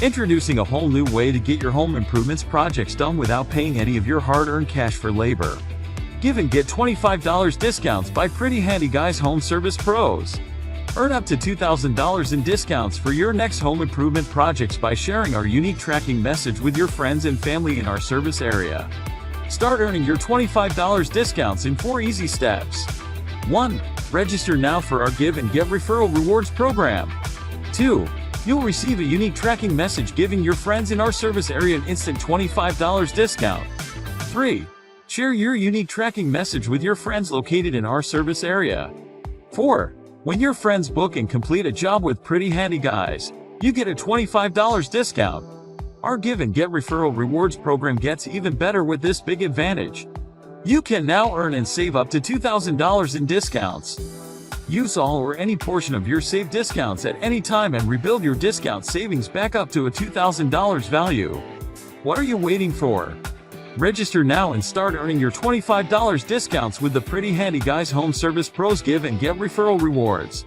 Introducing a whole new way to get your home improvements projects done without paying any of your hard-earned cash for labor. Give and get $25 discounts by Pretty Handy Guys Home Service Pros. Earn up to $2,000 in discounts for your next home improvement projects by sharing our unique tracking message with your friends and family in our service area. Start earning your $25 discounts in 4 easy steps. 1. Register now for our Give and Get Referral Rewards program. 2. You'll receive a unique tracking message giving your friends in our service area an instant $25 discount. 3. Share your unique tracking message with your friends located in our service area. 4. When your friends book and complete a job with Pretty Handy Guys, you get a $25 discount. Our Give and Get Referral Rewards program gets even better with this big advantage. You can now earn and save up to $2,000 in discounts. Use all or any portion of your saved discounts at any time and rebuild your discount savings back up to a $2,000 value. What are you waiting for? Register now and start earning your $25 discounts with the Pretty Handy Guys Home Service Pros Give and Get Referral Rewards.